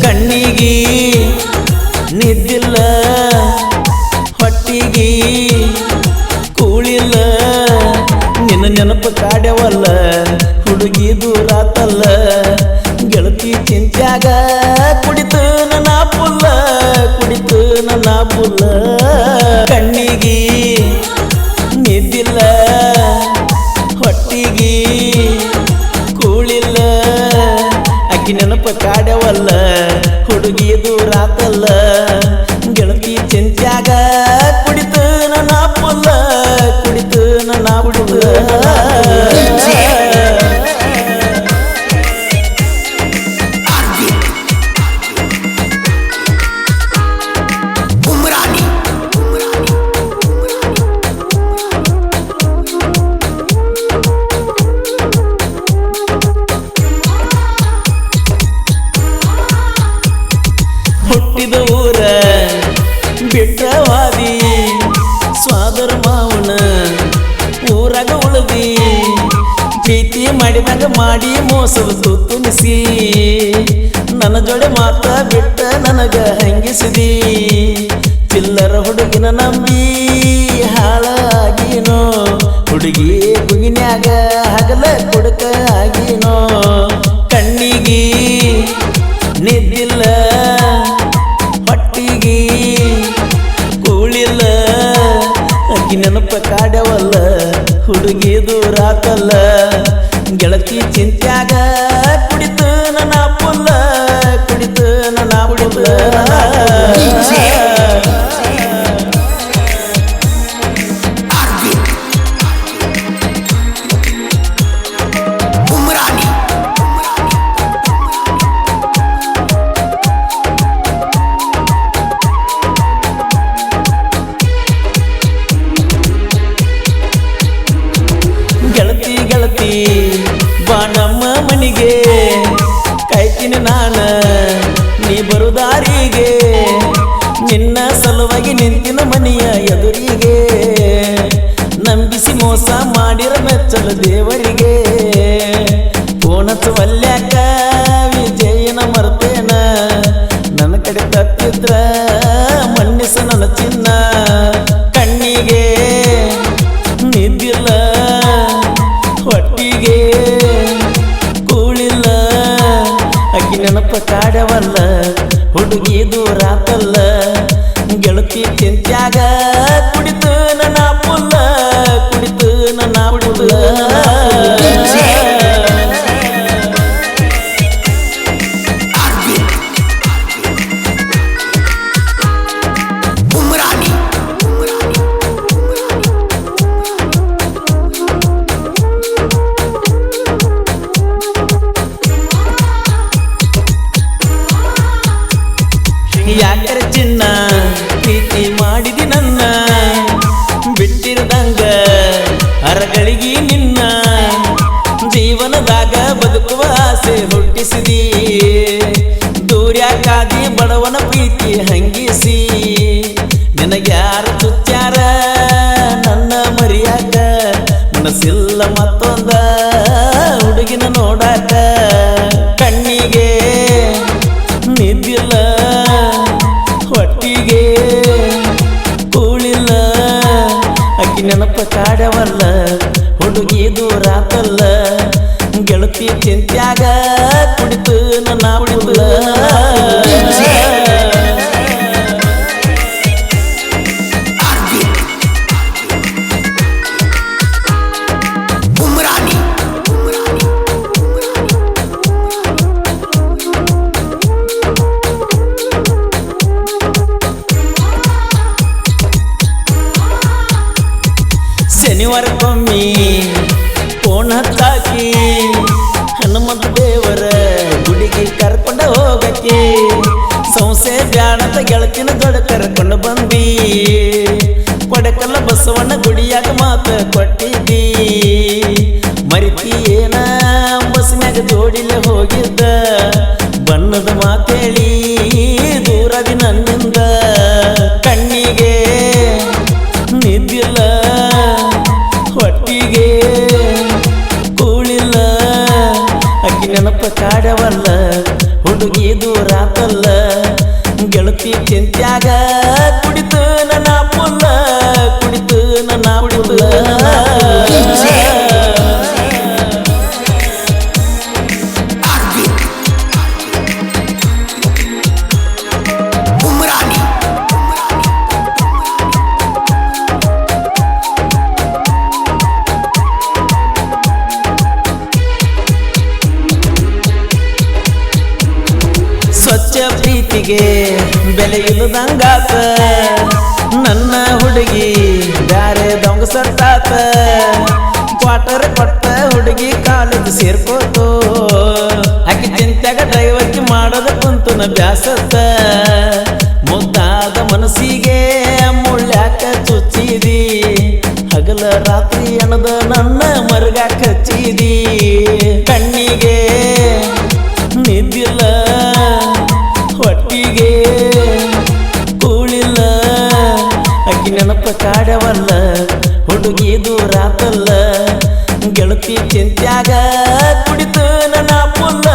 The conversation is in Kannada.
ಕಣ್ಣಿಗೆ ನಿದ್ದಿಲ್ಲ ಹೊಟ್ಟಿಗೆ ಕೂಳಿಲ್ಲ ನಿನ್ನ ನೆನಪು ಕಾಡ್ಯವಲ್ಲ ಹುಡುಗಿ ದೂರಾತಲ್ಲ ಗೆಳತಿ ಚಿಂತ್ಯಾಗ ಕುಡಿತು ನನ್ನ ಪುಲ್ಲ ಕುಡಿತು ನನ್ನ ಪುಲ್ಲ ಕಣ್ಣಿಗೆ ನಿದ್ದಿಲ್ಲ ಹೊಟ್ಟಿಗೆ ಕೂಳಿಲ್ಲ ಅಕ್ಕಿ ನೆನಪು ಕಾಡ್ಯವಲ್ಲ ಹುಡುಗಿ ದೂರಾತಲ್ಲ ಗೆಳತಿ ಚಿಂತ್ಯಾಗ ಕುಡಿತು ನನ್ನ ಪುಲ್ಲ ಕುಡಿತು ನನ್ನ ಪುಲ್ಲ ಹುಟ್ಟಿದ ಊರ ಬಿಟ್ಟವಾದಿ ಸ್ವಾದರ ಮಾವನ ಊರಾಗ ಉಳದಿ ಪ್ರೀತಿ ಮಾಡಿದಾಗ ಮಾಡಿ ಮೋಸದ ತುನಿಸಿ ನನ್ನ ಜೋಡೆ ಮಾತ ಬಿಟ್ಟ ನನಗ ಹಂಗಿಸಿದಿ ಚಿಲ್ಲರ ಹುಡುಗಿನ ನಂಬಿ ಹಾಳಾಗಿನೋ ಹುಡುಗಿ ಗುಗಿನ್ಯಾಗ ಹಗಲ ಕುಡುಕ ಆಗಿನೋ ಕಣ್ಣಿಗೆ ನಿದ್ದಿಲ್ಲ ಹೊಟ್ಟಿಗೆ ಕೂಳಿಲ್ಲ ಅಕ್ಕಿ ನೆನಪ ಕಾಡ್ಯವಲ್ಲ ಹುಡುಗಿ ದೂರಾತಲ್ಲ ಗೆಳತಿ ಚಿಂತ್ಯಾಗ ಕುಡಿತು ನನ್ನ ಪುಲ್ಲ ಕುಡಿತು ನನ್ನ ಪುಲ್ಲ ಗೆಳತಿ ಗೆಳತಿ ಬಾ ನಮ್ಮ ಮನಿಗೆ ಕಾಯ್ತೀನಿ ನಾನ ನೀ ಬರುದಾರಿಗೆ ನಿನ್ನ ಸಲುವಾಗಿ ನಿಂತಿನ ಮನೆಯ ಎದುರಿಗೆ ನಂಬಿಸಿ ಮೋಸ ಮಾಡಿರ ಮೆಚ್ಚಲು ದೇವರಿಗೆ ಪೋಣಚವಲ್ಯಾಕ ವಿಜಯನ ಮರ್ತೇನ ನನ್ನ ಕಡೆ ತಪ್ಪಿದ್ರ ಮನ್ನಿಸ ನನ್ನ ಚಿನ್ನ ಕಣ್ಣಿಗೆ ನಿದ್ದಿಲ್ಲ ಹೊಟ್ಟಿಗೆ ಕೂಳಿಲ್ಲ ಅಕ್ಕಿ ನೆನಪ ಕಾಡ್ಯವಲ್ಲ ಹುಡುಗಿ ದೂರಾತಲ್ಲ ಗೆಳತಿ ಚಿಂತ್ಯಾಗ ಕುಡಿತು ನನ್ನ ಪುಲ್ಲ ಕುಡಿತು ನನ್ನ ಪುಲ್ಲ ಯಾಕರ ಚಿನ್ನ ಪ್ರೀತಿ ಮಾಡಿದಿ ನನ್ನ ಬಿಟ್ಟಿರದಂಗ ಅರಗಳಿಗೆ ನಿನ್ನ ಜೀವನದಾಗ ಬದುಕುವ ಆಸೆ ಹುಟ್ಟಿಸಿದಿ ದೂರ್ಯಾಕಾದಿ ಬಡವನ ಪ್ರೀತಿ ಹಂಗಿಸಿ ನಿನಗ್ಯಾರ ಚುಚ್ಚಾರ ನನ್ನ ಮರಿಯಾಕ ಮನಸ್ಸಿಲ್ಲ ಮತ್ತೊಂದ ಹುಡುಗಿನ ನೋಡಾಕ ಕಣ್ಣಿಗೆ ನಿದ್ದಿಲ್ಲ ಹೊಟ್ಟಿಗೆ ಕೂಳಿಲ್ಲ ಅಕ್ಕಿ ನೆನಪ ಕಾಡ್ಯವಲ್ಲ ಹುಡುಗಿ ದೂರಾತಲ್ಲ ಗೆಳತಿ ಚಿಂತ್ಯಾಗ ಕುಡಿತು ನನ್ನ ಪುಲ್ಲ ಶನಿವಾರಕ್ಕೊಮ್ಮಿ ಫೋನ್ ಹತ್ತಾಕಿ ಹನುಮಂತ ದೇವರ ಗುಡಿಗೆ ಕರ್ಕೊಂಡ ಹೋಗಕ್ಕೆ ಸಂಸೆ ಬ್ಯಾಡಂತ ಗೆಳತಿನ ದೊಡ್ಡ ಕರ್ಕೊಂಡು ಬಂದಿ ಕೊಡಕಲ್ಲ ಬಸವಣ್ಣ ಗುಡಿಯಾಗ ಮಾತ ಕೊಟ್ಟಿದ್ದಿ ಮರಿತಿ ಏನ ಬಸ್ನ್ಯಾಗ ಜೋಡಿಲ್ಲ ಹೋಗಿದ್ದ ಬಣ್ಣದ ಮಾತೇಳಿ ದೂರದಿ ನನ್ನಿಂದ ಕಣ್ಣಿಗೆ ನಿದ್ದಿಲ್ಲ ಹೊಟ್ಟಿಗೆ ಕೂಳಿಲ್ಲ ಅಕ್ಕಿ ನೆನಪ ಕಾಡ್ಯವಲ್ಲ ಹುಡುಗಿ ದೂರ ದೂರಾತಲ್ಲ ಗೆಳತಿ ಚಿಂತ್ಯಾಗ ಕುಡಿತು ನನ್ನ ಪುಲ್ಲ ಕುಡಿತು ನನ್ನ ಪುಲ್ಲ ಸ್ವಚ್ಛ ಪ್ರೀತಿಗೆ ಬೆಲೆ ಇಲ್ಲದಂಗಾತ ನನ್ನ ಹುಡುಗಿ ಬ್ಯಾರೆ ದೊಂಗ ಸರ್ತಾತ ಕ್ವಾರ್ಟರ್ ಕೊಟ್ಟ ಹುಡುಗಿ ಕಾಲೇಜ್ ಸೇರ್ಕೋತು ಆಕಿ ಚಿಂತ್ಯಾಗ ಡ್ರೈವರ್ಗೆ ಮಾಡೋದ ಕುಂತುನ ಬ್ಯಾಸತ್ತ ಮುದ್ದಾದ ಮನಸ್ಸಿಗೆ ಮುಳ್ಳ್ಯಾಕ ಚುಚ್ಚಿದಿ ಹಗಲ ರಾತ್ರಿ ಅನ್ನದ ನನ್ನ ಮರಗಾಕ ಹಚ್ಚಿದಿ ಕಣ್ಣಿಗೆ ನಿದ್ದಿಲ್ಲ ಹೊಟ್ಟಿಗೆ ಕೂಳಿಲ್ಲ ಅಕ್ಕಿ ನೆನಪ ಕಾಡವಲ್ಲ ಹುಡುಗಿ ದೂರಾತಲ್ಲ ಗೆಳತಿ ಚಿಂತ್ಯಾಗ ಕುಡಿತು ನನ್ನ ಪುಲ್ಲ